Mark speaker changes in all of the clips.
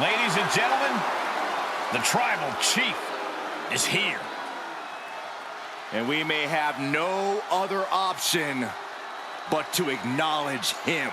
Speaker 1: Ladies and gentlemen, the Tribal Chief is here.
Speaker 2: And we may have no other option but to acknowledge him.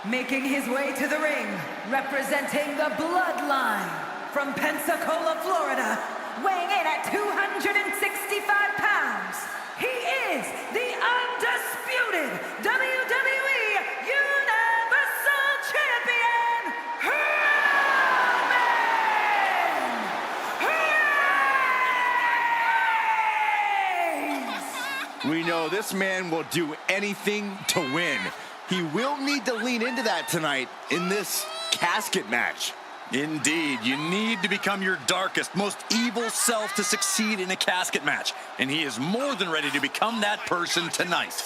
Speaker 3: Making his way to the ring, representing the Bloodline from Pensacola, Florida, weighing in at 265 pounds, he is the undisputed WWE Universal Champion, Roman Reigns!
Speaker 2: We know this man will do anything to win. He will need to lean into that tonight in this casket match.
Speaker 4: Indeed, you need to become your darkest, most evil self to succeed in a casket match. And he is more than ready to become that person tonight.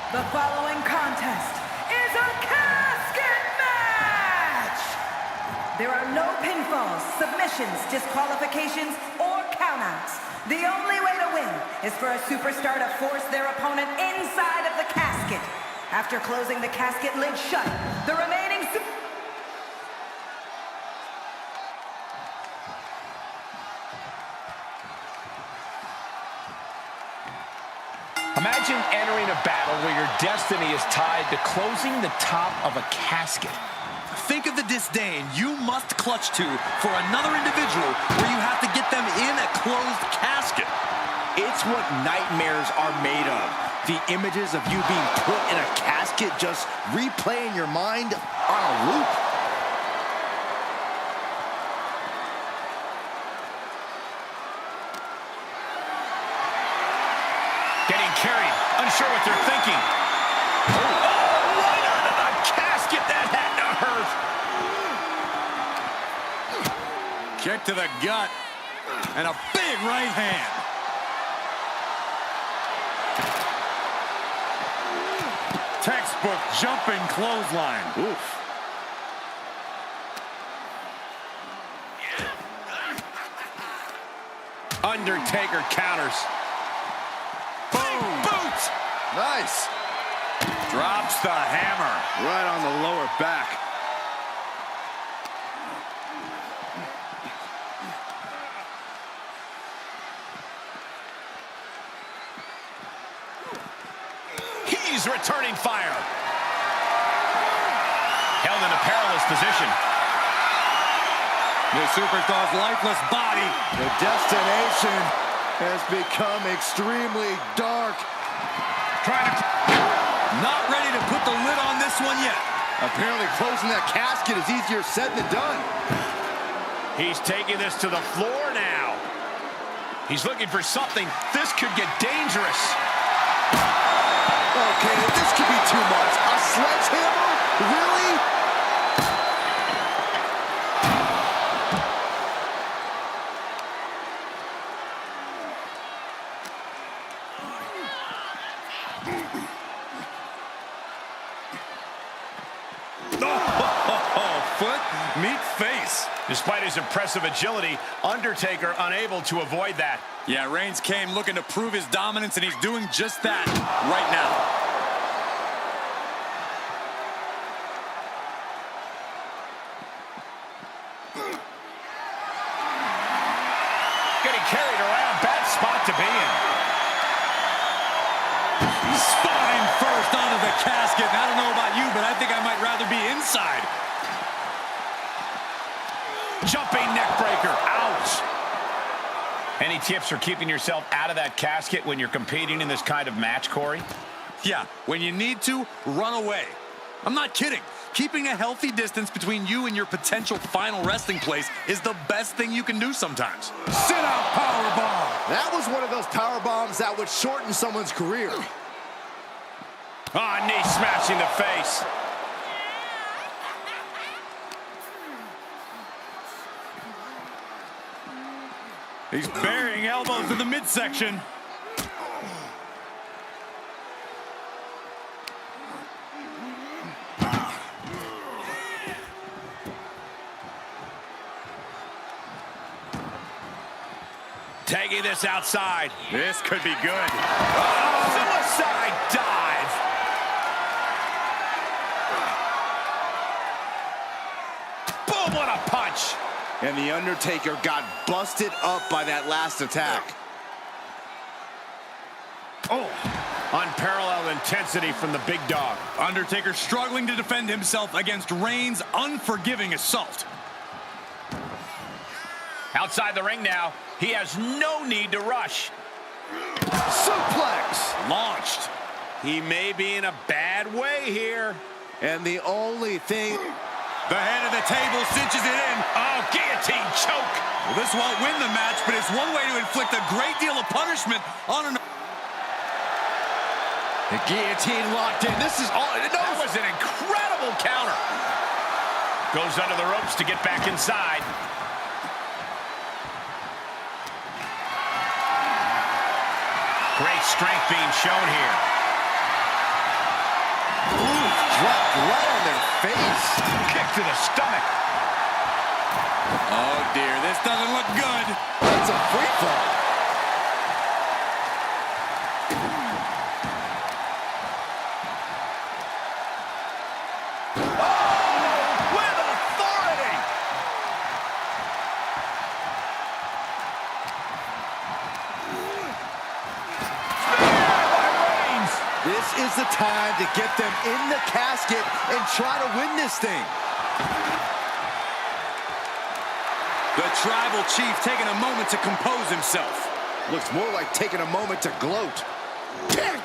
Speaker 3: The following contest is a casket match! There are no pinfalls, submissions, disqualifications, or countouts. The only way to win is for a superstar to force their opponent inside of the casket. After closing the casket lid shut, the remaining
Speaker 1: Imagine entering a battle where your destiny is tied to closing the top of a casket.
Speaker 4: Think of the disdain you must clutch to for another individual where you have to get them in a closed casket.
Speaker 2: It's what nightmares are made of. The images of you being put in a casket just replay in your mind on a loop.
Speaker 1: Getting carried, unsure what they're thinking. Oh, right onto the casket, that had to hurt.
Speaker 4: Kick to the gut, and a big right hand. Textbook jumping clothesline.
Speaker 2: Oof.
Speaker 1: Undertaker counters. Boom! Boot!
Speaker 2: Nice.
Speaker 1: Drops the hammer.
Speaker 2: Right on the lower back.
Speaker 1: He's returning fire. Held in a perilous position.
Speaker 4: The superstar's lifeless body.
Speaker 2: The destination has become extremely dark.
Speaker 4: Not ready to put the lid on this one yet.
Speaker 2: Apparently closing that casket is easier said than done.
Speaker 1: He's taking this to the floor now. He's looking for something. This could get dangerous.
Speaker 2: Okay, this could be too much. A sledgehammer? Really?
Speaker 4: Foot meet face.
Speaker 1: Despite his impressive agility, Undertaker unable to avoid that.
Speaker 4: Yeah, Reigns came looking to prove his dominance, and he's doing just that right now.
Speaker 1: Getting carried around, bad spot to be in.
Speaker 4: Spine first onto the casket. And I don't know about you, but I think I might rather be inside.
Speaker 1: Jumping neck breaker. Ouch. Any tips for keeping yourself out of that casket when you're competing in this kind of match, Corey?
Speaker 4: Yeah, when you need to, run away. I'm not kidding. Keeping a healthy distance between you and your potential final resting place is the best thing you can do sometimes.
Speaker 1: Sit-out powerbomb.
Speaker 2: That was one of those power bombs that would shorten someone's career.
Speaker 1: Ah, knee smashing the face.
Speaker 4: He's burying elbows in the midsection.
Speaker 1: Taking this outside.
Speaker 4: This could be good.
Speaker 1: Oh, suicide dive. Boom, what a punch.
Speaker 2: And the Undertaker got busted up by that last attack.
Speaker 1: Oh, unparalleled intensity from the big dog.
Speaker 4: Undertaker struggling to defend himself against Reigns' unforgiving assault.
Speaker 1: Outside the ring now, he has no need to rush.
Speaker 2: Suplex!
Speaker 1: Launched. He may be in a bad way here.
Speaker 2: And the only thing...
Speaker 4: The head of the table cinches it in.
Speaker 1: Oh, guillotine choke.
Speaker 4: Well, this won't win the match, but it's one way to inflict a great deal of punishment on an...
Speaker 2: The guillotine locked in. This is all...
Speaker 1: That was an incredible counter. Goes under the ropes to get back inside. Great strength being shown here.
Speaker 2: Ooh, dropped right on their face.
Speaker 1: Kick to the stomach.
Speaker 4: Oh, dear. This doesn't look good.
Speaker 2: That's a free fall.
Speaker 1: Oh, with authority.
Speaker 2: This is the time to get them in the casket and try to win this thing.
Speaker 4: The tribal chief taking a moment to compose himself.
Speaker 2: Looks more like taking a moment to gloat. Kick!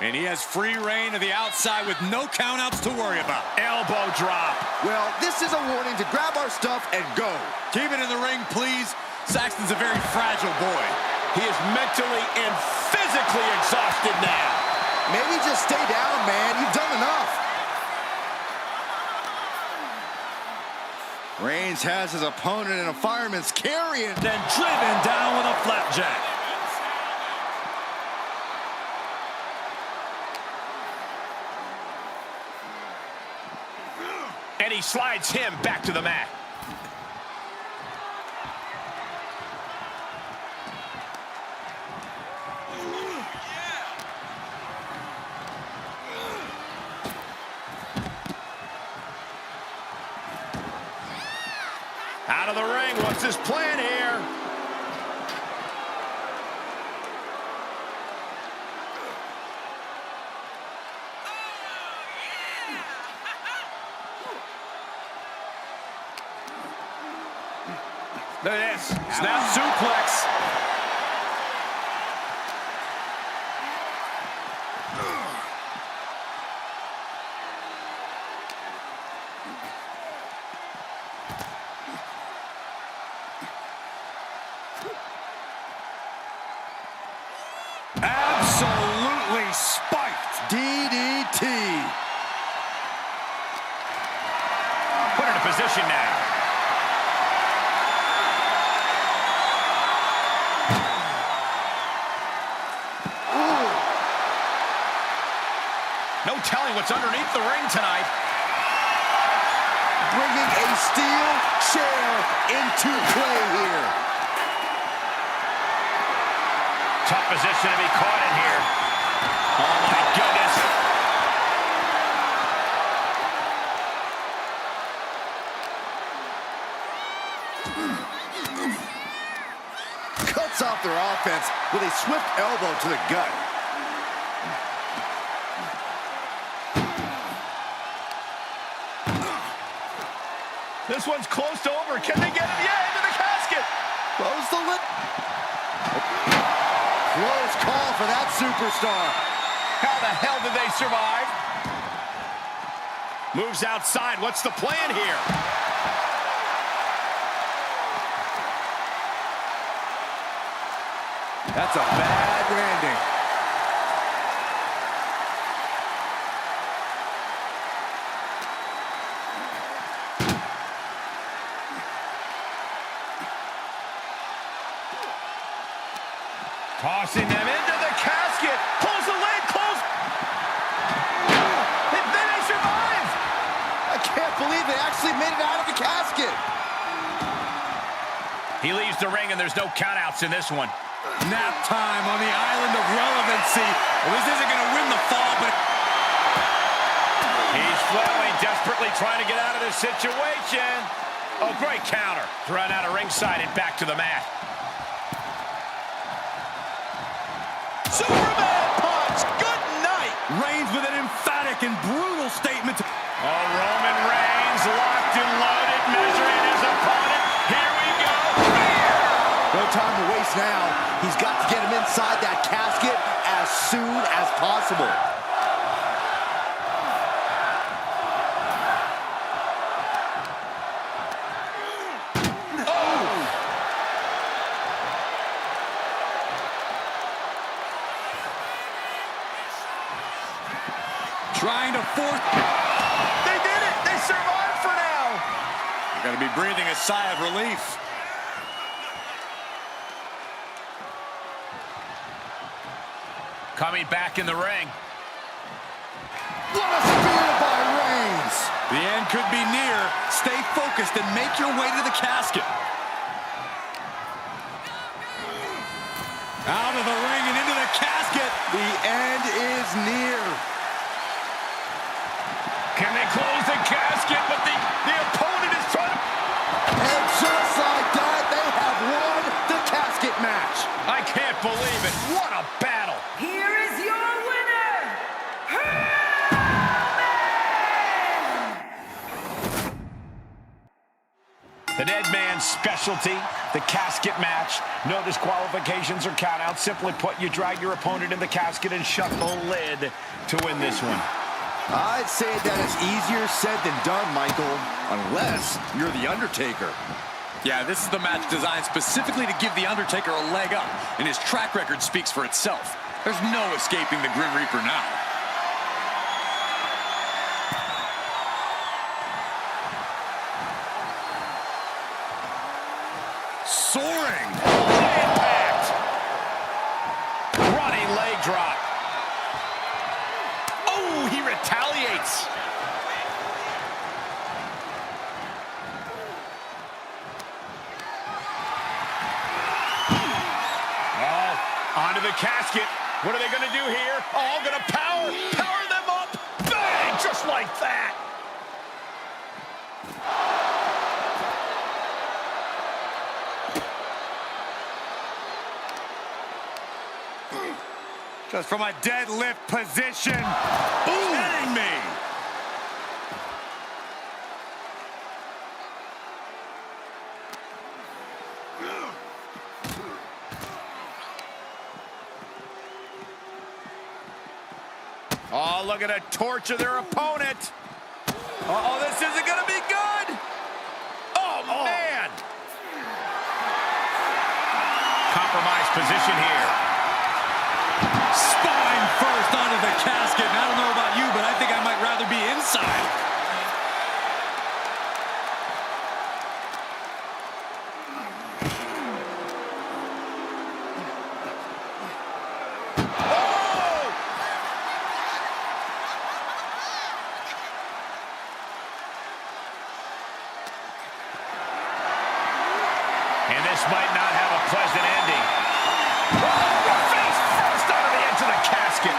Speaker 4: And he has free reign to the outside with no countouts to worry about.
Speaker 1: Elbow drop.
Speaker 2: Well, this is a warning to grab our stuff and go.
Speaker 4: Keep it in the ring, please. Saxton's a very fragile boy.
Speaker 1: He is mentally and physically exhausted now.
Speaker 2: Maybe just stay down, man. You've done enough. Reigns has his opponent in a fireman's carry and
Speaker 4: Then driven down with a flapjack.
Speaker 1: And he slides him back to the mat. Out of the ring, what's his plan here? Look at this.
Speaker 4: Snap suplex. Absolutely spiked.
Speaker 2: DDT.
Speaker 1: Put her in position now. No telling what's underneath the ring tonight.
Speaker 2: Bringing a steel chair into play here.
Speaker 1: Tough position to be caught in here. Oh, my goodness.
Speaker 2: Cuts off their offense with a swift elbow to the gut.
Speaker 1: This one's close to over. Can they get him? Yeah, into the casket.
Speaker 2: Close the lid. Close call for that superstar.
Speaker 1: How the hell did they survive? Moves outside. What's the plan here?
Speaker 2: That's a bad landing.
Speaker 1: Tossing them into the casket. Pulls the lid. Close. And then they survive.
Speaker 2: I can't believe they actually made it out of the casket.
Speaker 1: He leaves the ring, and there's no countouts in this one.
Speaker 4: Nap time on the island of relevancy. Well, this isn't going to win the fall, but...
Speaker 1: He's flailing, desperately trying to get out of this situation. Oh, great counter. Thrown out of ringside and back to the mat.
Speaker 4: Superman punch! Good night! Reigns with an emphatic and brutal statement.
Speaker 1: Oh, Roman Reigns locked and loaded, measuring his opponent. Here we go.
Speaker 2: No time to waste now. He's got to get him inside that casket as soon as possible.
Speaker 4: Trying to force...
Speaker 1: They did it. They survived for now.
Speaker 4: You're going to be breathing a sigh of relief.
Speaker 1: Coming back in the ring.
Speaker 2: What a spear by Reigns!
Speaker 4: The end could be near. Stay focused and make your way to the casket. Out of the ring and into the casket.
Speaker 2: The end is near.
Speaker 1: Can they close the casket? But the opponent is trying to...
Speaker 2: And just like that, they have won the casket match.
Speaker 1: I can't believe it. What a battle.
Speaker 3: Here is your winner, Roman!
Speaker 1: The dead man's specialty, the casket match. No disqualifications or countouts. Simply put, you drag your opponent in the casket and shut the lid to win this one.
Speaker 2: I'd say that it's easier said than done, Michael, unless you're the Undertaker.
Speaker 4: Yeah, this is the match designed specifically to give the Undertaker a leg up, and his track record speaks for itself. There's no escaping the Grim Reaper now. Soaring!
Speaker 1: Impact! Running leg drop. Oh, he retaliates. casket. What are they going to do here? All going to power them up. Bang! Just like that.
Speaker 4: Just from a deadlift position. Kidding me.
Speaker 1: Oh, look at a torture their opponent. Uh-oh, this isn't going to be good. Oh, man. Compromised position here.
Speaker 4: Spine first onto the casket. And I don't know about you, but I think I might rather be inside.
Speaker 1: And this might not have a pleasant ending. Oh, face first onto the edge of the casket.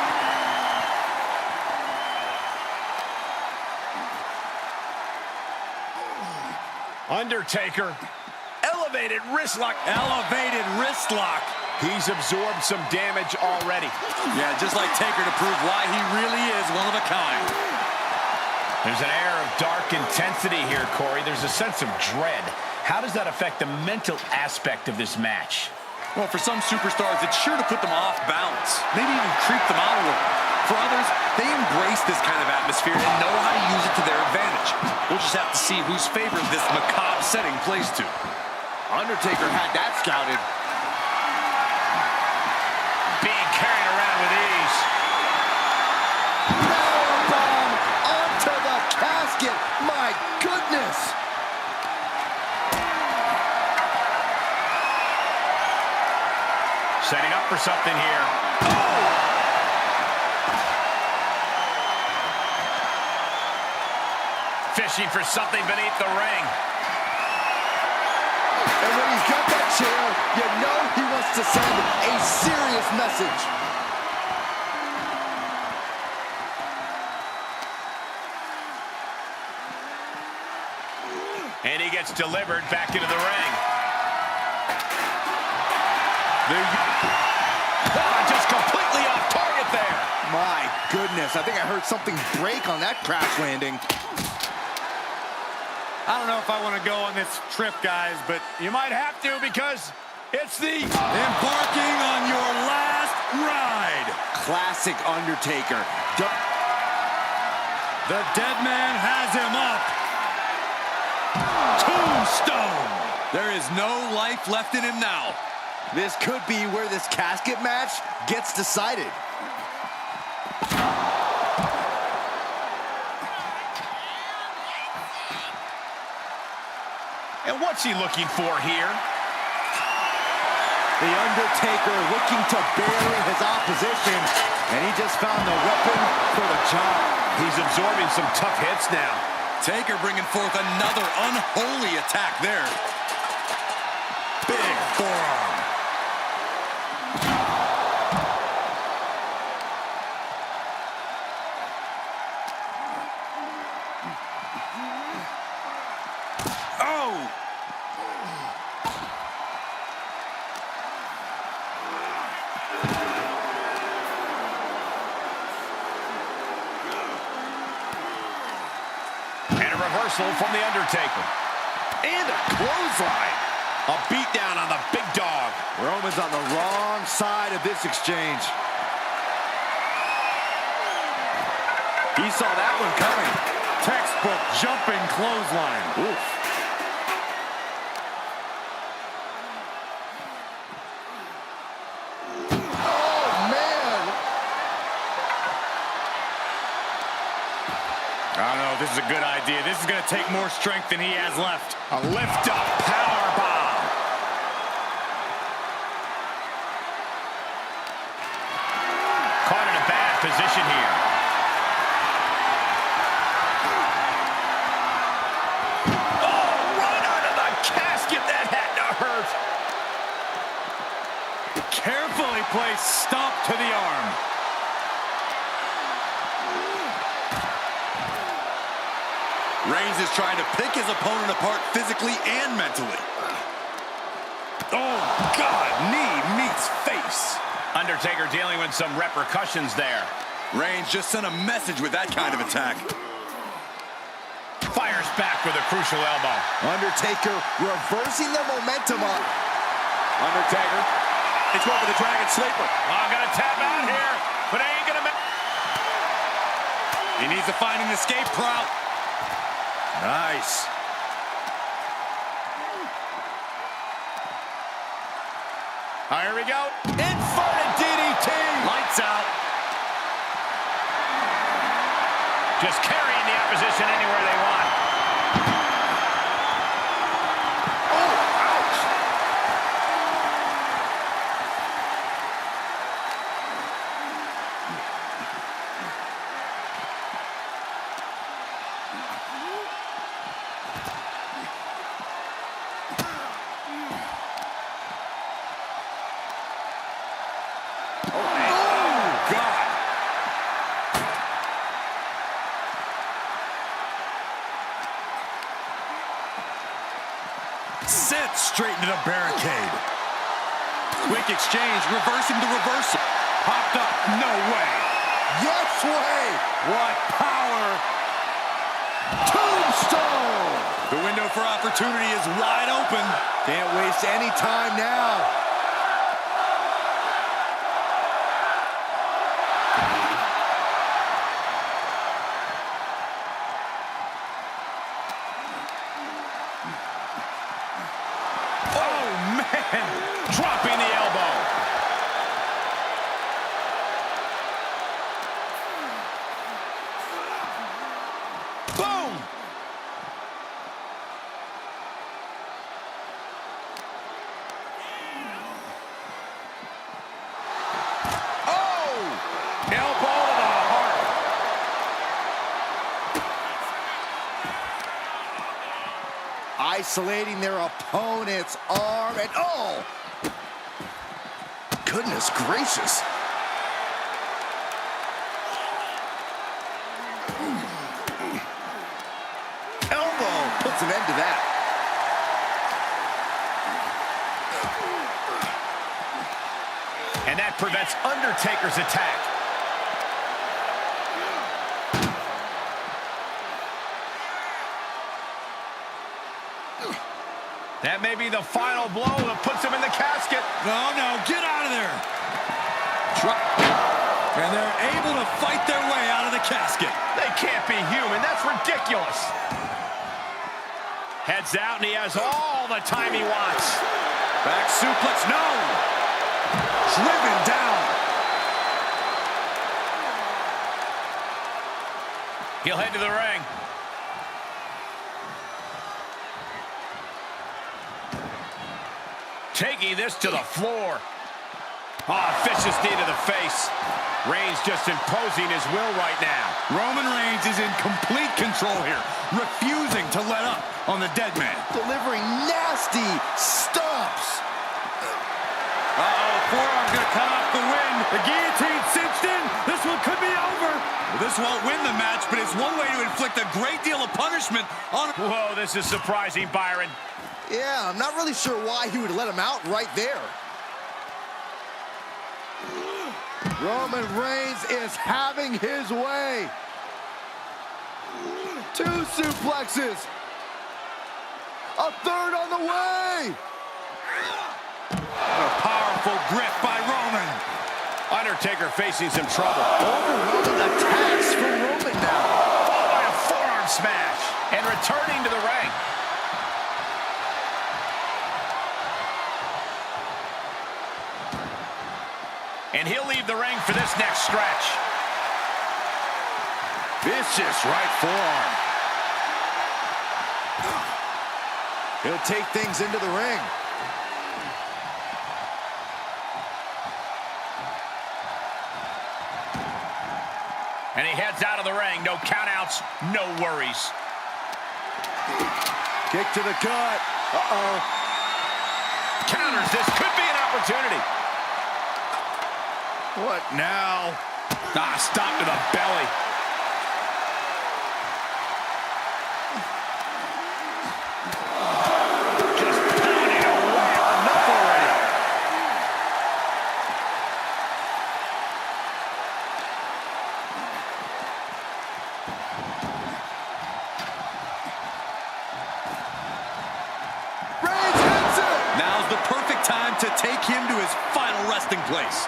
Speaker 1: Undertaker. Elevated wrist lock.
Speaker 4: Elevated wrist lock.
Speaker 1: He's absorbed some damage already.
Speaker 4: Yeah, just like Taker to prove why he really is one of a kind.
Speaker 1: There's an air of dark intensity here, Corey. There's a sense of dread. How does that affect the mental aspect of this match?
Speaker 4: Well, for some superstars, it's sure to put them off balance. Maybe even creep them out a little. For others, they embrace this kind of atmosphere and know how to use it to their advantage. We'll just have to see whose favor this macabre setting plays to.
Speaker 2: Undertaker had that scouted.
Speaker 1: Being carried around with ease.
Speaker 2: Powerbomb onto the casket. My goodness.
Speaker 1: Setting up for something here. Oh! Fishing for something beneath the ring.
Speaker 2: And when he's got that chair, you know he wants to send a serious message.
Speaker 1: And he gets delivered back into the ring. Just completely off target there.
Speaker 2: My goodness, I think I heard something break on that crash landing.
Speaker 4: I don't know if I want to go on this trip, guys, but
Speaker 1: You might have to because it's the...
Speaker 4: embarking on your last ride.
Speaker 2: Classic Undertaker.
Speaker 4: The dead man has him up. Tombstone. There is no life left in him now.
Speaker 2: This could be where this casket match gets decided.
Speaker 1: And what's he looking for here?
Speaker 2: The Undertaker looking to bury his opposition, and he just found the weapon for the job.
Speaker 1: He's absorbing some tough hits now.
Speaker 4: Taker bringing forth another unholy attack there. Big forearm. Oh!
Speaker 1: And a reversal from the Undertaker. And a clothesline. A beatdown on the big dog.
Speaker 2: Roman's on the wrong side of this exchange. He saw that one coming.
Speaker 4: Textbook jumping clothesline.
Speaker 2: Oof. Oh, man.
Speaker 4: I don't know if this is a good idea. This is going to take more strength than he has left.
Speaker 1: A lift-up powerbomb. Caught in a bad position here. Oh, right under the casket. That had to hurt.
Speaker 4: Carefully place, stomp to the arm. Reigns is trying to pick his opponent apart physically and mentally. Oh, God, knee meets face.
Speaker 1: Undertaker dealing with some repercussions there.
Speaker 4: Reigns just sent a message with that kind of attack.
Speaker 1: Fires back with a crucial elbow.
Speaker 2: Undertaker reversing the momentum up.
Speaker 4: Undertaker, it's going for the Dragon Sleeper.
Speaker 1: Oh, I'm gonna tap out here, but I ain't gonna.
Speaker 4: He needs to find an escape route. Nice.
Speaker 1: Here we go. Inverted DDT.
Speaker 4: Lights out.
Speaker 1: Just carrying the opposition anywhere they want.
Speaker 2: Oh, ouch.
Speaker 4: Sent straight into the barricade. Quick exchange, reversing the reversal. Popped up, no way.
Speaker 2: Yes way.
Speaker 4: What power.
Speaker 2: Tombstone.
Speaker 4: The window for opportunity is wide open.
Speaker 2: Can't waste any time now.
Speaker 1: Dropping the elbow. Boom! Oh! Elbow to the heart.
Speaker 2: Isolating their opponent's arm and oh! Goodness gracious. Elbow puts an end to that.
Speaker 1: And that prevents Undertaker's attack. That may be the final blow that puts him in the casket.
Speaker 4: No, get out of there. And they're able to fight their way out of the casket.
Speaker 1: They can't be human. That's ridiculous. Heads out, and he has all the time he wants.
Speaker 4: Back suplex, no. Driven down.
Speaker 1: He'll head to the ring. Taking this to the floor. Oh, vicious knee to the face. Reigns just imposing his will right now.
Speaker 4: Roman Reigns is in complete control here, refusing to let up on the dead man.
Speaker 2: Delivering nasty stomps.
Speaker 4: Uh-oh, forearm's gonna cut off the win. The guillotine cinched in. This one could be over. Well, this won't win the match, but it's one way to inflict a great deal of punishment on...
Speaker 1: Whoa, this is surprising, Byron.
Speaker 2: Yeah, I'm not really sure why he would let him out right there. Roman Reigns is having his way. 2 suplexes. A third on the way.
Speaker 4: A powerful grip by Roman.
Speaker 1: Undertaker facing some trouble.
Speaker 2: Overwhelming attacks from Roman now.
Speaker 1: Followed by a forearm smash. And returning to the ring. And he'll leave the ring for this next stretch.
Speaker 2: Vicious right forearm. He'll take things into the ring.
Speaker 1: And he heads out of the ring. No countouts, no worries.
Speaker 2: Kick to the gut. Uh-oh.
Speaker 1: Counters. This could be an opportunity.
Speaker 2: What now?
Speaker 1: Stop to the belly. Just pounding away. Enough already.
Speaker 2: Reigns hits it!
Speaker 4: Now's the perfect time to take him to his final resting place.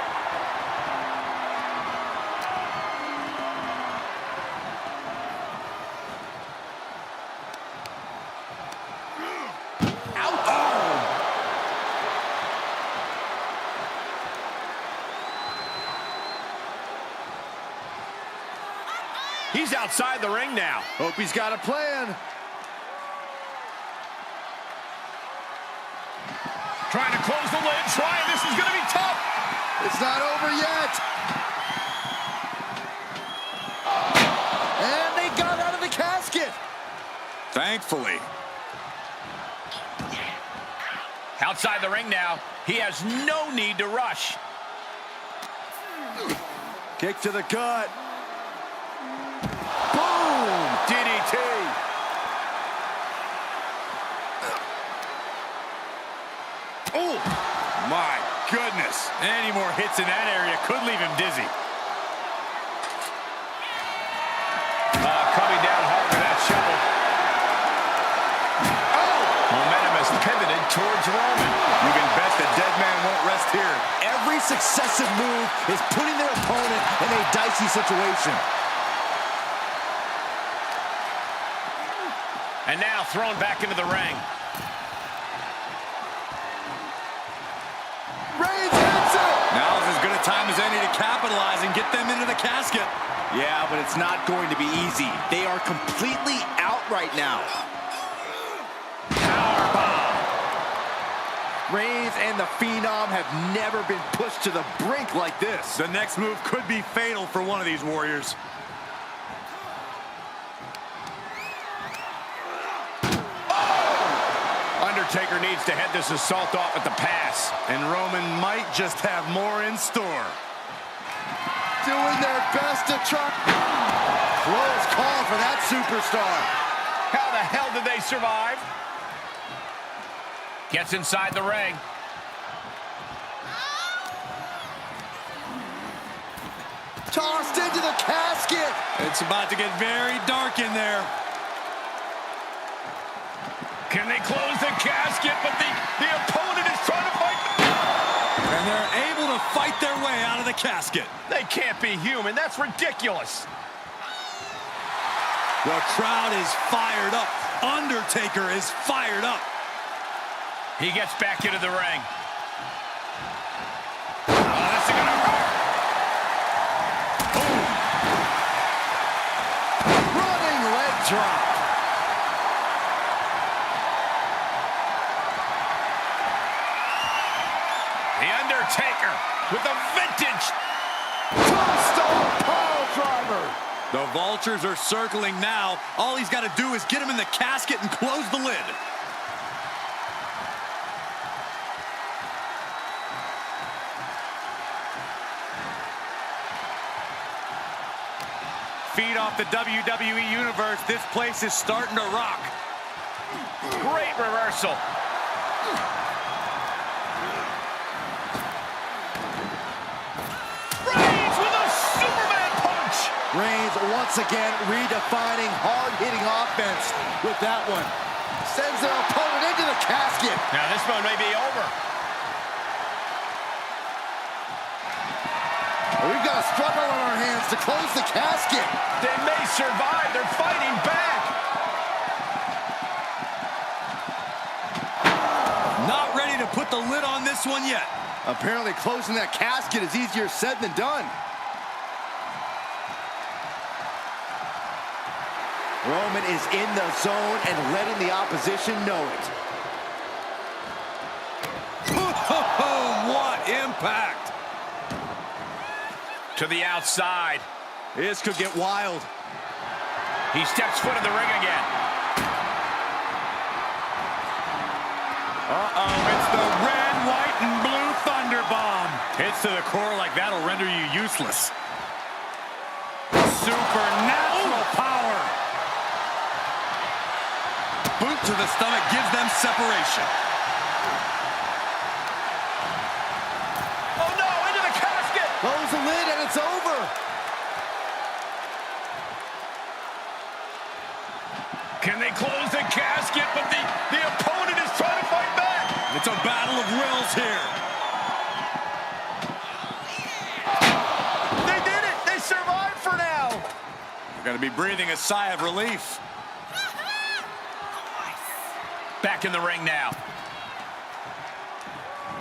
Speaker 1: He's outside the ring now.
Speaker 2: Hope he's got a plan.
Speaker 1: Trying to close the lid. This is going to be tough.
Speaker 2: It's not over yet. And they got out of the casket.
Speaker 4: Thankfully.
Speaker 1: Outside the ring now. He has no need to rush.
Speaker 2: Kick to the gut. Boom! DDT.
Speaker 1: Oh, my goodness.
Speaker 4: Any more hits in that area could leave him dizzy.
Speaker 1: Coming down hard with that shovel. Oh! Momentum has pivoted towards Roman.
Speaker 2: You can bet the dead man won't rest here. Every successive move is putting their opponent in a dicey situation.
Speaker 1: And now thrown back into the ring.
Speaker 2: Reigns hits it!
Speaker 4: Now's as good a time as any to capitalize and get them into the casket.
Speaker 2: Yeah, but it's not going to be easy. They are completely out right now.
Speaker 1: Powerbomb.
Speaker 2: Reigns and the Phenom have never been pushed to the brink like this.
Speaker 4: The next move could be fatal for one of these warriors.
Speaker 1: Undertaker needs to head this assault off at the pass.
Speaker 4: And Roman might just have more in store.
Speaker 2: Doing their best to try. Close call for that superstar.
Speaker 1: How the hell did they survive? Gets inside the ring.
Speaker 2: Tossed into the casket.
Speaker 4: It's about to get very dark in there.
Speaker 1: Can they close the casket? But the opponent is trying to fight.
Speaker 4: And they're able to fight their way out of the casket.
Speaker 1: They can't be human. That's ridiculous.
Speaker 4: The crowd is fired up. Undertaker is fired up.
Speaker 1: He gets back into the ring. Oh, this is gonna hurt. Boom.
Speaker 2: Running leg drop.
Speaker 1: The Undertaker with a vintage
Speaker 2: Tombstone pile driver.
Speaker 4: The Vultures are circling now. All he's got to do is get him in the casket and close the lid. Feed off the WWE Universe. This place is starting to rock.
Speaker 1: great reversal. Reigns with a Superman punch.
Speaker 2: Reigns once again redefining hard-hitting offense with that one. Sends their opponent into the casket.
Speaker 1: Now this one may be over.
Speaker 2: We've got a struggle on our hands to close the casket.
Speaker 1: They may survive. They're fighting back.
Speaker 4: Not ready to put the lid on this one yet.
Speaker 2: Apparently closing that casket is easier said than done. Roman is in the zone and letting the opposition know it.
Speaker 4: What impact!
Speaker 1: To the outside.
Speaker 2: This could get wild.
Speaker 1: He steps foot in the ring again.
Speaker 4: Uh-oh, it's the red, white, and blue Thunder bomb. Hits to the core like that'll render you useless. Supernatural power. Boot to the stomach gives them separation.
Speaker 1: Oh no, into the casket!
Speaker 2: Close the lid and it's over.
Speaker 1: Can they close the casket? But the opponent is trying to fight back.
Speaker 4: It's a battle of wills here.
Speaker 1: They did it! They survived for now!
Speaker 4: They're going to be breathing a sigh of relief.
Speaker 1: Back in the ring now.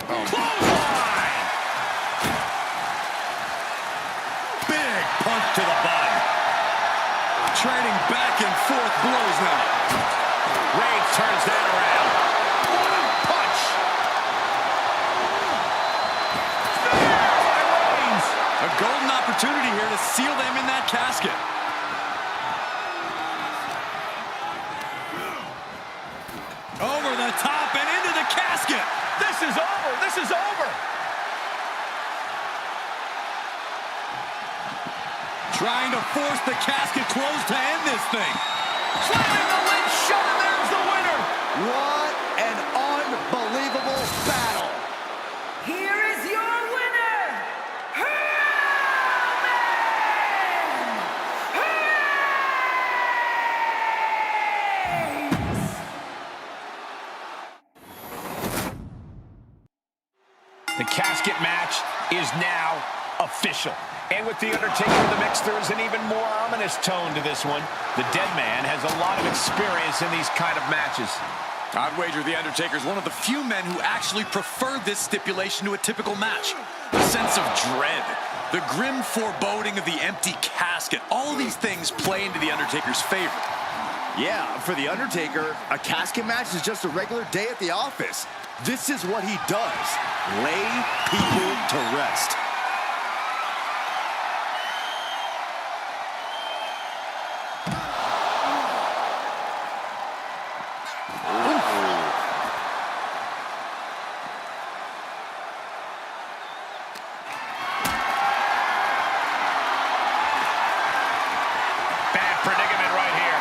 Speaker 4: Clothesline! Big punch to the body. Trading back and forth blows now.
Speaker 1: Reigns turns that around. Punch! Spear by Reigns!
Speaker 4: A golden opportunity here to seal them in that casket. Over the top and into the casket.
Speaker 1: This is over! This is over!
Speaker 4: Trying to force the casket closed to end this thing.
Speaker 1: Slamming the lid shut, and there's the winner!
Speaker 2: What an unbelievable battle.
Speaker 3: Here is your winner, Reigns!
Speaker 1: The casket match is now official. And with The Undertaker in the mix, there is an even more ominous tone to this one. The dead man has a lot of experience in these kind of matches.
Speaker 4: I'd wager The Undertaker is one of the few men who actually prefer this stipulation to a typical match. The sense of dread, the grim foreboding of the empty casket, all of these things play into The Undertaker's favor.
Speaker 2: Yeah, for The Undertaker, a casket match is just a regular day at the office. This is what he does. Lay people to rest.
Speaker 1: Bad predicament right here.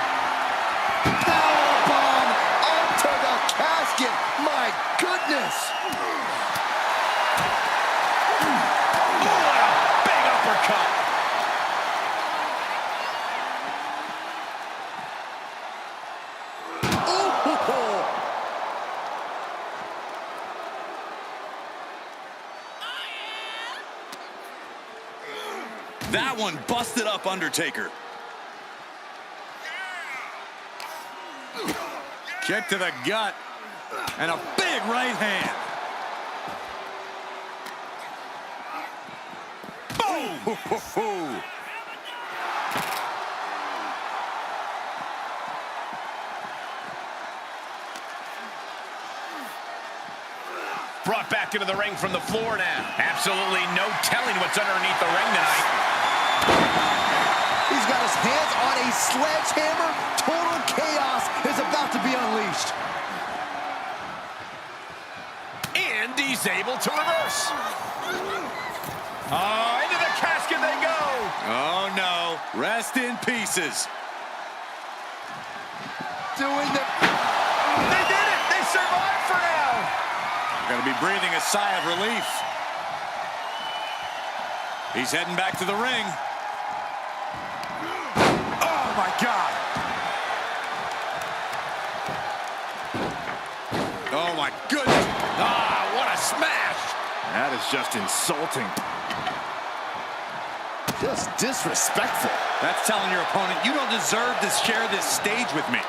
Speaker 2: Powerbomb onto the casket. My goodness.
Speaker 1: Oh, what a big uppercut.
Speaker 4: That one busted up Undertaker. Kick to the gut. And a big right hand. Boom!
Speaker 1: Brought back into the ring from the floor now. Absolutely no telling what's underneath the ring tonight.
Speaker 2: He's got his hands on a sledgehammer. Total chaos is about to be unleashed.
Speaker 1: And he's able to reverse. Oh, into the casket they go.
Speaker 4: Oh, no. Rest in pieces.
Speaker 2: Doing the...
Speaker 1: They did it. They survived for now.
Speaker 4: Going to be breathing a sigh of relief. He's heading back to the ring. Oh, my God. Oh, my goodness.
Speaker 1: Ah, what a smash.
Speaker 2: That is just insulting. Just disrespectful.
Speaker 4: That's telling your opponent, you don't deserve to share this stage with me.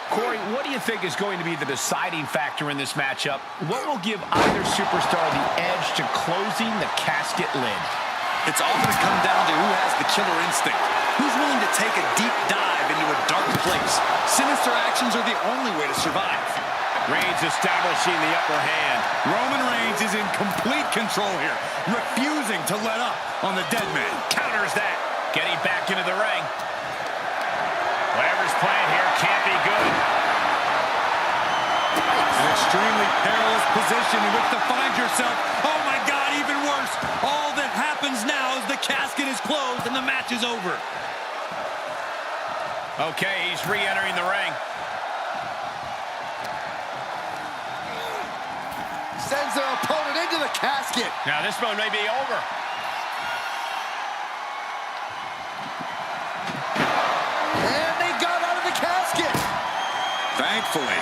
Speaker 1: Corey, what do you think is going to be the deciding factor in this matchup? What will give either superstar the edge to closing the casket lid?
Speaker 4: It's all going to come down to who has the killer instinct. Who's willing to take a deep dive into a dark place? Sinister actions are the only way to survive.
Speaker 1: Reigns establishing the upper hand.
Speaker 4: Roman Reigns is in complete control here, refusing to let up on the dead man.
Speaker 1: Counters that. Getting back into the ring. Whatever's playing here can't be good.
Speaker 4: An extremely perilous position in which to find yourself. Oh my God, even worse. All that happens now is the casket is closed and the match is over.
Speaker 1: Okay, he's re-entering the ring.
Speaker 2: Sends their opponent into the casket.
Speaker 1: Now this one may be over.
Speaker 2: And they got out of the casket.
Speaker 4: Thankfully.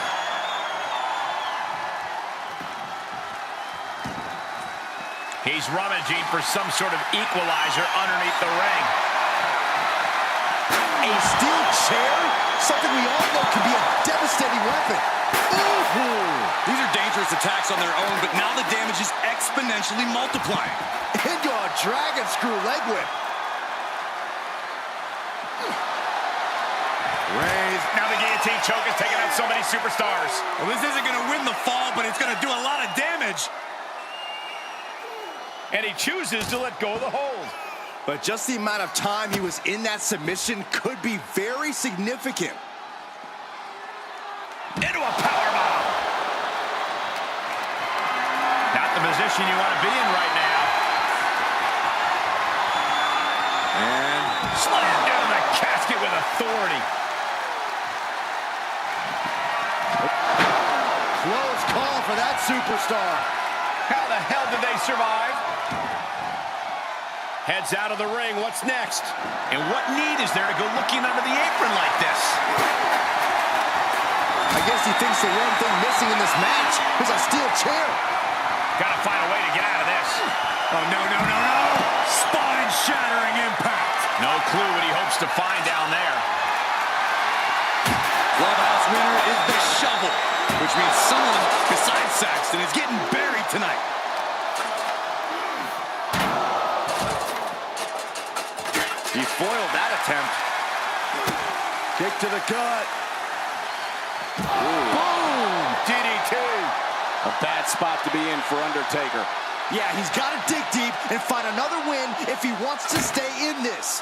Speaker 1: He's rummaging for some sort of equalizer underneath the ring.
Speaker 2: A steel chair? Something we all know can be a devastating weapon. Ooh.
Speaker 4: These are dangerous attacks on their own, but now the damage is exponentially multiplying.
Speaker 2: Into a dragon screw leg whip.
Speaker 1: Reigns. Now the guillotine choke is taking out so many superstars.
Speaker 4: Well, this isn't going to win the fall, but it's going to do a lot of damage.
Speaker 1: And he chooses to let go of the hold.
Speaker 2: But just the amount of time he was in that submission could be very significant.
Speaker 1: Into a powerbomb. Not the position you want to be in right now.
Speaker 4: And
Speaker 1: Slammed down the casket with authority.
Speaker 2: Close call for that superstar.
Speaker 1: How the hell did they survive? Heads out of the ring. What's next? And what need is there to go looking under the apron like this?
Speaker 2: I guess he thinks the one thing missing in this match is a steel chair.
Speaker 1: Gotta find a way to get out of this.
Speaker 4: oh, no, no, no, no. Spine-shattering impact.
Speaker 1: No clue what he hopes to find down there.
Speaker 4: Clubhouse winner is the shovel, which means someone besides Saxton is getting buried tonight.
Speaker 2: He foiled that attempt. Kick to the gut.
Speaker 1: Boom! DDT.
Speaker 5: A bad spot to be in for Undertaker.
Speaker 2: Yeah, he's got to dig deep and find another win if he wants to stay in this.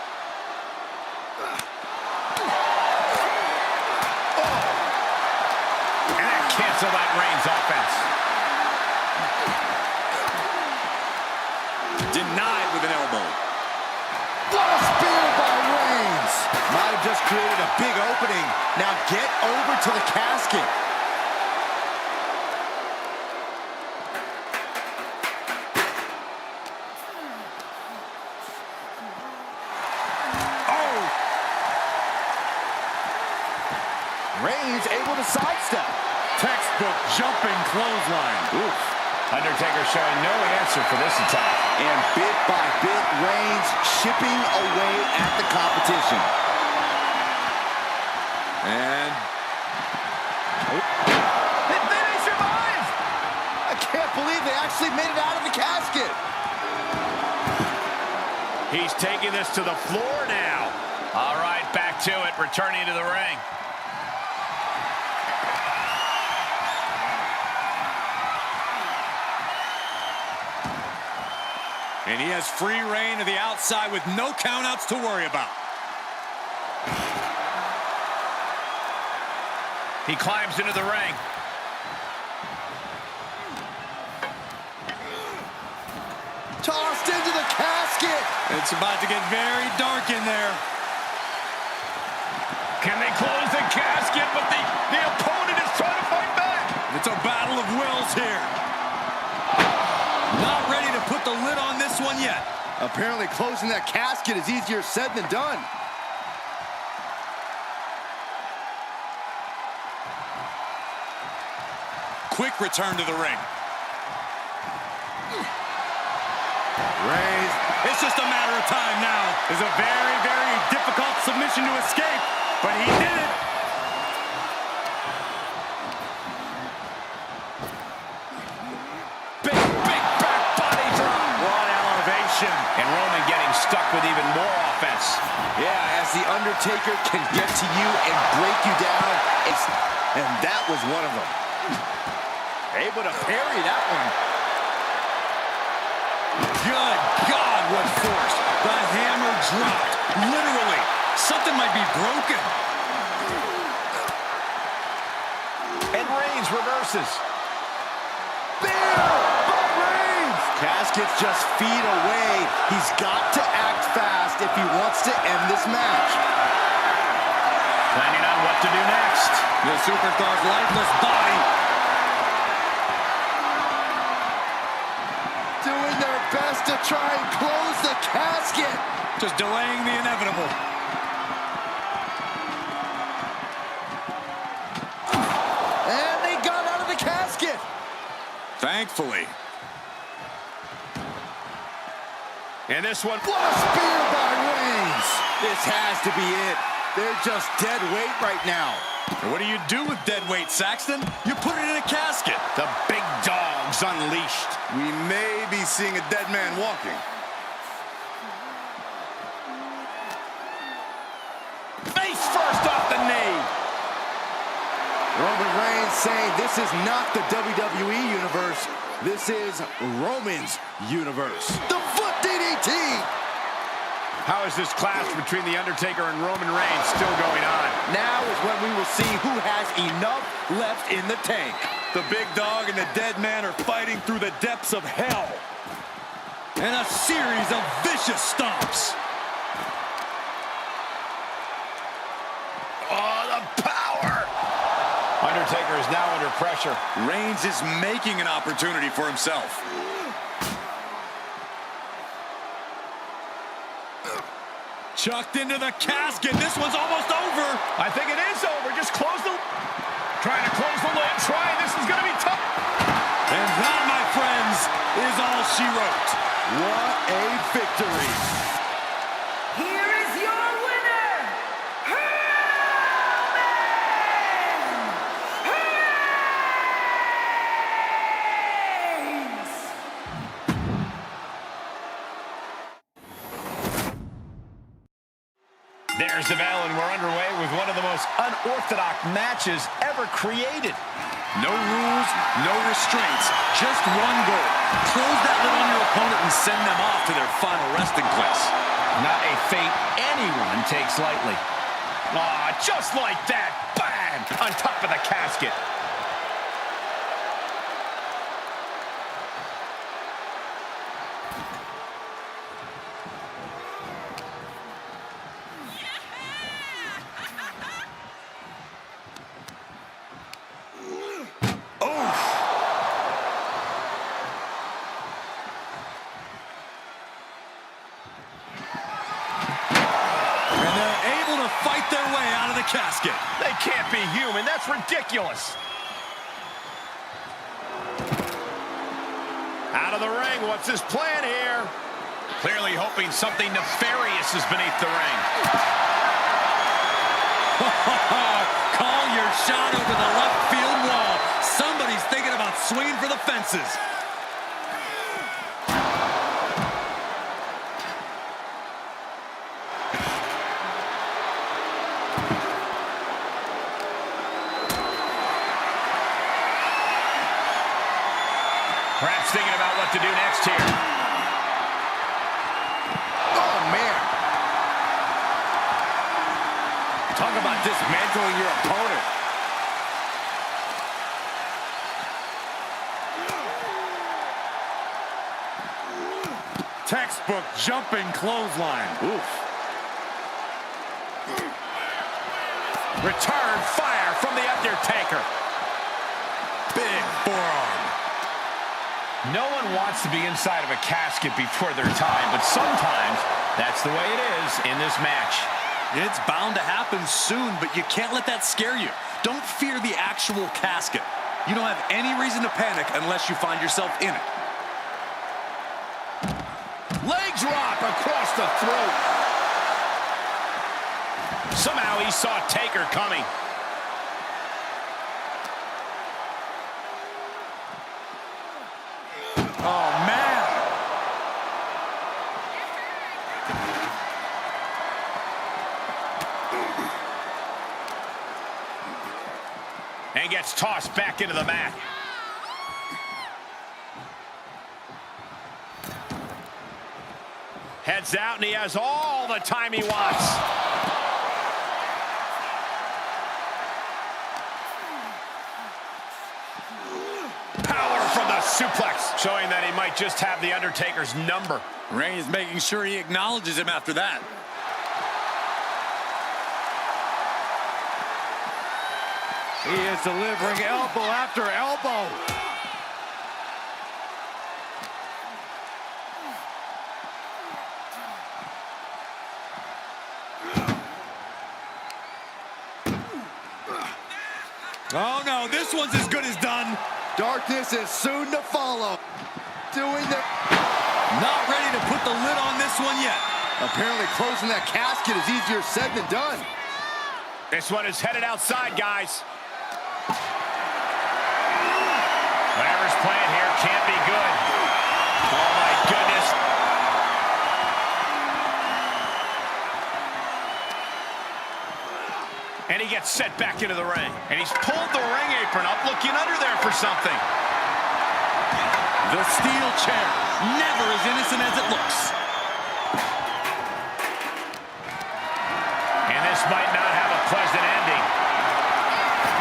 Speaker 1: And that canceled out Reigns' offense.
Speaker 4: Denied with an elbow.
Speaker 2: What a spear by Reigns. Might have just created a big opening. Now get over to the casket.
Speaker 1: Oh!
Speaker 2: Reigns able to sidestep.
Speaker 4: Textbook jumping clothesline.
Speaker 2: Oof.
Speaker 1: Undertaker showing no answer for this attack.
Speaker 2: And bit by bit, Reigns chipping away at the competition.
Speaker 4: And
Speaker 2: They survived! I can't believe they actually made it out of the casket.
Speaker 1: He's taking this to the floor now. All right, back to it, returning to the ring.
Speaker 4: And he has free reign to the outside with no countouts to worry about.
Speaker 1: He climbs into the ring.
Speaker 2: Tossed into the casket.
Speaker 4: It's about to get very dark in there.
Speaker 1: Can they close the casket? But the opponent is trying to fight back.
Speaker 4: It's a battle of wills here. Not ready to put the lid on this one yet.
Speaker 2: Apparently closing that casket is easier said than done.
Speaker 4: Quick return to the ring.
Speaker 2: Reigns.
Speaker 4: It's just a matter of time now. It's a very, very difficult submission to escape, but he did it.
Speaker 1: Big back body drop. What elevation. And Roman getting stuck with even more offense.
Speaker 2: Yeah, as The Undertaker can get to you and break you down. And that was one of them. Able to parry that one.
Speaker 4: Good God, what force. The hammer dropped. Literally, something might be broken.
Speaker 1: And Reigns reverses.
Speaker 2: casket's just feet away. He's got to act fast if he wants to end this match.
Speaker 1: Planning on what to do next.
Speaker 4: The superstar's lifeless body.
Speaker 2: Doing their best to try and close the casket.
Speaker 4: Just delaying the inevitable.
Speaker 2: And they got out of the casket.
Speaker 4: Thankfully.
Speaker 1: And this one.
Speaker 2: What a spear by Reigns. This has to be it. They're just dead weight right now.
Speaker 4: And what do you do with dead weight, Saxton? You put it in a casket.
Speaker 1: The big dog's unleashed.
Speaker 2: We may be seeing a dead man walking.
Speaker 1: Face first off the knee.
Speaker 2: Roman Reigns saying this is not the WWE universe. This is Roman's universe. The foot DDT.
Speaker 1: How is this clash between The Undertaker and Roman Reigns still going on?
Speaker 2: Now is when we will see who has enough left in the tank.
Speaker 4: The big dog and the dead man are fighting through the depths of hell. And a series of vicious stomps.
Speaker 1: Oh, the power! Undertaker is now under pressure.
Speaker 4: Reigns is making an opportunity for himself. Chucked into the casket. This one's almost over.
Speaker 1: I think it is over. Just close the... Trying to close the lid. This is going to be tough.
Speaker 4: And that, my friends, is all she wrote.
Speaker 2: What a victory.
Speaker 3: Here is your winner, Reigns!
Speaker 1: There's the bell, and we're underway with one of the most unorthodox matches ever created.
Speaker 4: No rules, no restraints, just one goal. Close that lid on your opponent and send them off to their final resting place.
Speaker 1: Not a fate anyone takes lightly. Ah, just like that, bang, on top of the casket.
Speaker 4: Fight their way out of the casket.
Speaker 1: They can't be human. That's ridiculous. Out of the ring. What's his plan here? Clearly hoping something nefarious is beneath the ring.
Speaker 4: Call your shot over the left field wall. Somebody's thinking about swinging for the fences.
Speaker 1: Perhaps thinking about what to do next here.
Speaker 2: Oh, man. Talk about dismantling your opponent.
Speaker 4: Textbook jumping clothesline.
Speaker 2: Oof.
Speaker 1: Return fire from The Undertaker.
Speaker 4: Big forearm.
Speaker 1: No one wants to be inside of a casket before their time, but sometimes that's the way it is in this match.
Speaker 4: It's bound to happen soon, but you can't let that scare you. Don't fear the actual casket. You don't have any reason to panic unless you find yourself in it.
Speaker 1: Leg drop across the throat. Somehow he saw Taker coming.
Speaker 4: Oh, man.
Speaker 1: And gets tossed back into the mat. Heads out, and he has all the time he wants. Power from the suplex, showing that he might just have the Undertaker's number.
Speaker 4: Reigns making sure he acknowledges him after that.
Speaker 2: He is delivering elbow after elbow.
Speaker 4: Oh no, this one's as good as done.
Speaker 2: Darkness is soon to follow. Doing the...
Speaker 4: Not ready to put the lid on this one yet.
Speaker 2: Apparently closing that casket is easier said than done.
Speaker 1: This one is headed outside, guys. Whatever's playing here can't be good. Oh, my goodness. And he gets set back into the ring. And he's pulled the ring apron up, looking under there for something.
Speaker 4: The steel chair, never as innocent as it looks.
Speaker 1: And this might not have a pleasant ending.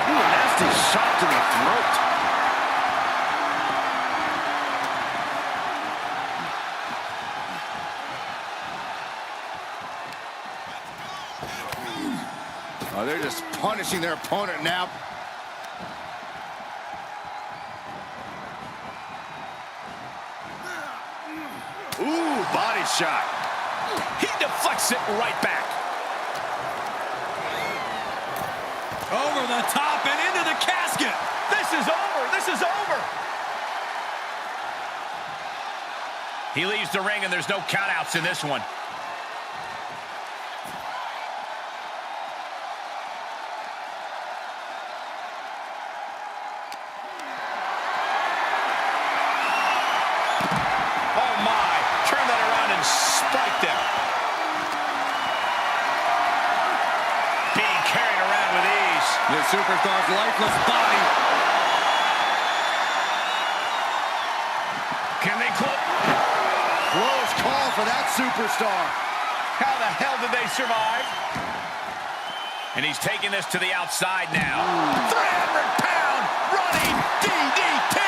Speaker 2: Ooh, a nasty shot to the throat. Oh, they're just punishing their opponent now. Ooh, body shot.
Speaker 1: He deflects it right back.
Speaker 4: Over the top and into the casket.
Speaker 1: This is over. This is over. He leaves the ring, and there's no countouts in this one. Spiked him. Being carried around with ease.
Speaker 4: The superstar's lifeless body.
Speaker 1: Can they close?
Speaker 2: Close call for that superstar.
Speaker 1: How the hell did they survive? And he's taking this to the outside now. 300-pound running DDT.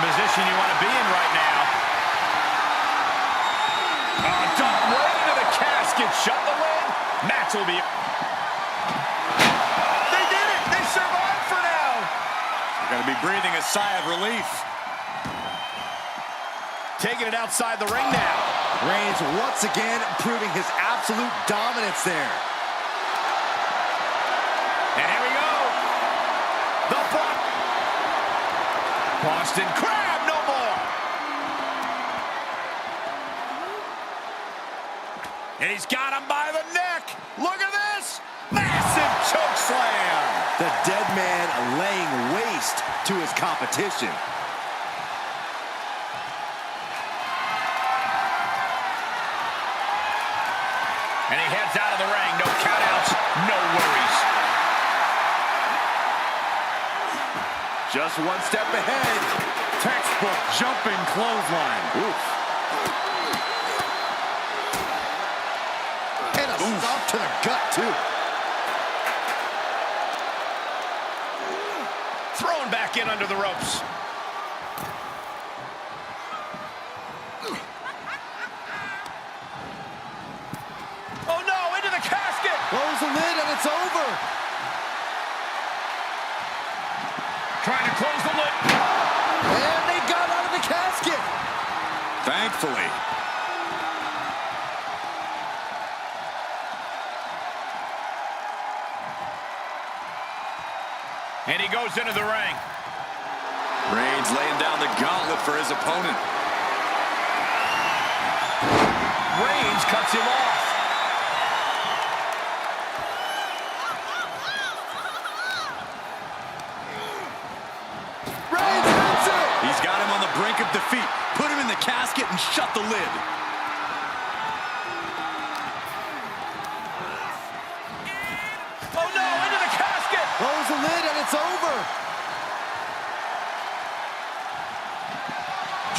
Speaker 1: Position you want to be in right now. Dump right into the casket. Shut the lid. Match will be... They did it. They survived for now.
Speaker 4: They're going to be breathing a sigh of relief.
Speaker 1: Taking it outside the ring now.
Speaker 2: Reigns once again proving his absolute dominance there.
Speaker 1: And here we go. The Boston Crab, no more. And he's got him by the neck. Look at this. Massive choke slam.
Speaker 2: The dead man laying waste to his competition.
Speaker 1: And he heads out of the ring. No countouts, no worries.
Speaker 2: Just one step ahead.
Speaker 4: Textbook jumping clothesline.
Speaker 2: Oof. And a stop to the gut, too.
Speaker 1: Thrown back in under the ropes. Oh, no, into the casket.
Speaker 2: Close the lid and it's over.
Speaker 1: Trying to close the lid.
Speaker 2: And they got out of the casket.
Speaker 4: Thankfully.
Speaker 1: And he goes into the ring.
Speaker 4: Reigns laying down the gauntlet for his opponent.
Speaker 1: Reigns cuts him off.
Speaker 2: Reigns hits it.
Speaker 4: He's got him on the brink of defeat. Put him in the casket and shut the lid.
Speaker 1: Oh no, into the casket.
Speaker 2: Close the lid and it's over.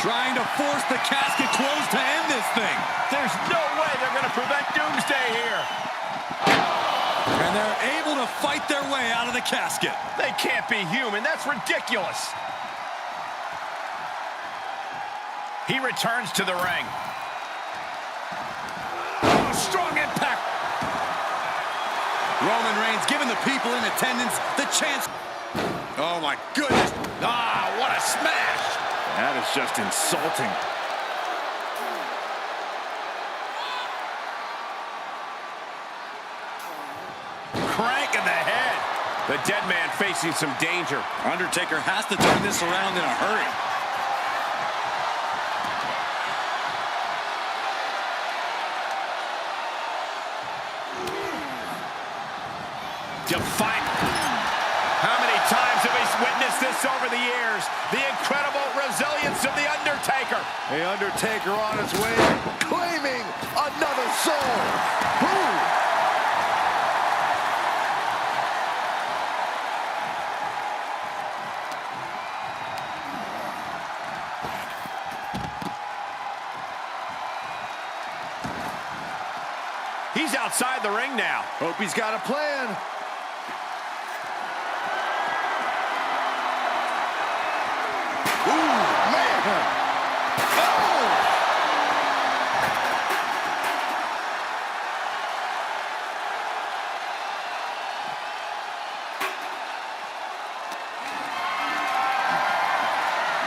Speaker 4: Trying to force the casket closed to end this thing.
Speaker 1: There's no way they're going to prevent doomsday here.
Speaker 4: And they're able to fight their way out of the casket.
Speaker 1: They can't be human. That's ridiculous. He returns to the ring.
Speaker 4: Oh, strong impact. Roman Reigns giving the people in attendance the chance. Oh, my goodness. Ah, what a smash.
Speaker 2: That is just insulting.
Speaker 1: Crank in the head. The dead man facing some danger.
Speaker 4: Undertaker has to turn this around in a hurry.
Speaker 1: Defiant. How many times have we witnessed this over the years? The incredible resilience of The Undertaker.
Speaker 2: The Undertaker on his way, claiming another soul. Who?
Speaker 1: He's outside the ring now.
Speaker 2: Hope he's got a plan. Ooh, man. Oh!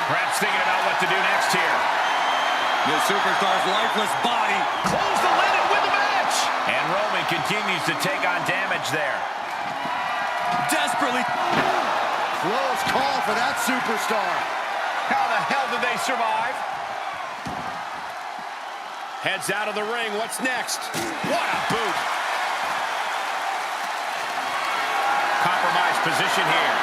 Speaker 1: Perhaps thinking about what to do next here.
Speaker 4: The superstar's lifeless body.
Speaker 1: Close the lid and win the match. And Roman continues to take on damage there.
Speaker 4: Desperately.
Speaker 2: Close call for that superstar.
Speaker 1: How the hell did they survive? Heads out of the ring. What's next? What a boot. Compromised position here.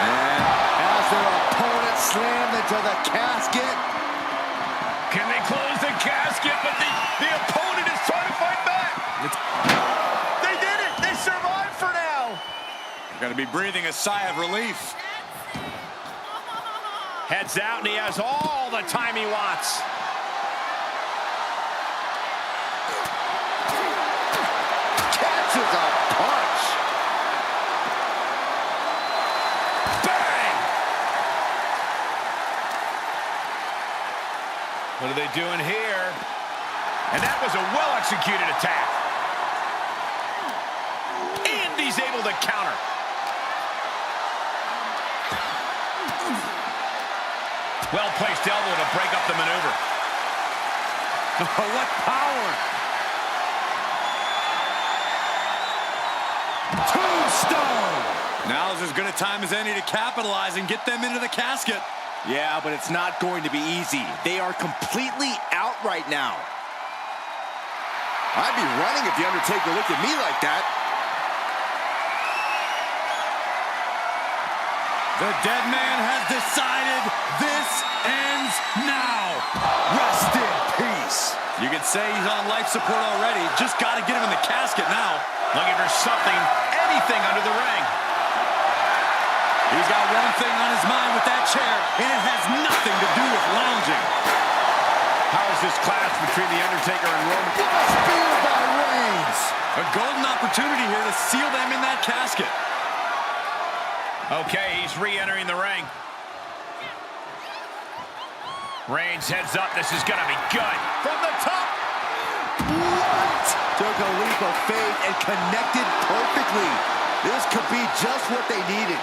Speaker 2: And as their opponent slammed into the casket.
Speaker 1: Can they close the casket? But the opponent is trying to fight back. They did it. They survived for now.
Speaker 4: Got to be breathing a sigh of relief.
Speaker 1: Heads out, and he has all the time he wants.
Speaker 2: Catches a punch.
Speaker 1: Bang! What are they doing here? And that was a well-executed attack. And he's able to counter. Well-placed elbow to break up the maneuver.
Speaker 4: What power!
Speaker 2: Tombstone!
Speaker 4: Now is as good a time as any to capitalize and get them into the casket.
Speaker 2: Yeah, but it's not going to be easy. They are completely out right now. I'd be running if The Undertaker looked at me like that.
Speaker 4: The dead man has decided this ends now.
Speaker 2: Rest in peace.
Speaker 4: You could say he's on life support already. Just got to get him in the casket now.
Speaker 1: Looking for something, anything under the ring.
Speaker 4: He's got one thing on his mind with that chair, and it has nothing to do with lounging.
Speaker 1: How is this clash between The Undertaker and Roman?
Speaker 2: What a spear by Reigns.
Speaker 4: A golden opportunity here to seal them in that casket.
Speaker 1: Okay, he's re-entering the ring. Reigns heads up. This is going to be good. From the top.
Speaker 2: What? Took a leap of faith and connected perfectly. This could be just what they needed.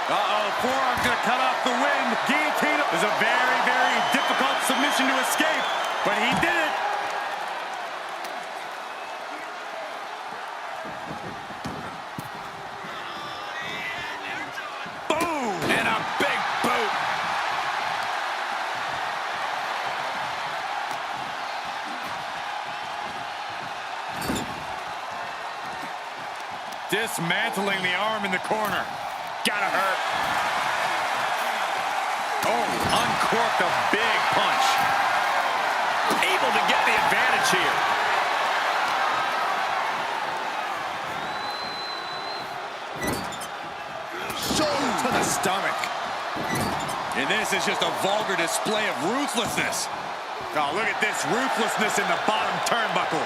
Speaker 4: Uh-oh, forearm's gonna cut off the wind. Guillotine is a very, very difficult submission to escape, but he did it. Boom!
Speaker 1: And a big boot.
Speaker 4: Dismantling the arm in the corner.
Speaker 1: Gotta hurt.
Speaker 4: Oh, uncorked a big punch.
Speaker 1: Able to get the advantage here.
Speaker 2: So to the stomach.
Speaker 4: And this is just a vulgar display of ruthlessness. Oh, look at this ruthlessness in the bottom turnbuckle.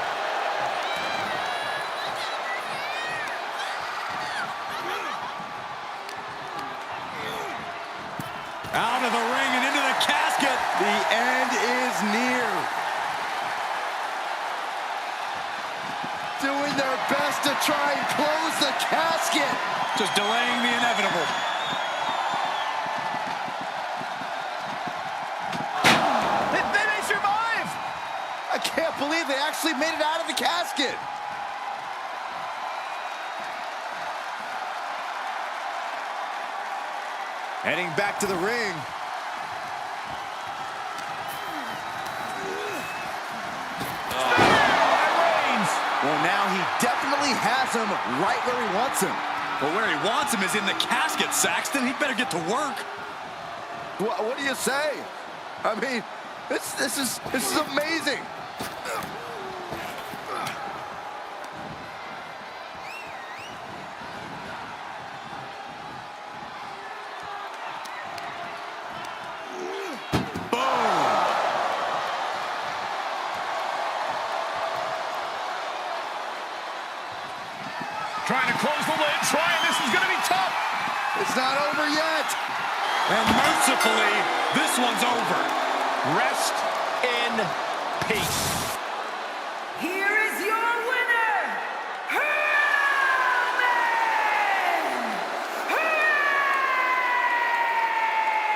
Speaker 4: Out of the ring and into the casket.
Speaker 2: The end is near. Doing their best to try and close the casket.
Speaker 4: Just delaying the inevitable.
Speaker 2: They may survive. I can't believe they actually made it out of the casket. Heading back to the ring. Well, now he definitely has him right where he wants him.
Speaker 4: But where he wants him is in the casket, Saxton. He'd better get to work.
Speaker 2: What do you say? I mean, this is amazing.
Speaker 1: Trying to close the lid, this is going to be tough.
Speaker 2: It's not over yet.
Speaker 4: And mercifully, this one's over.
Speaker 1: Rest in peace.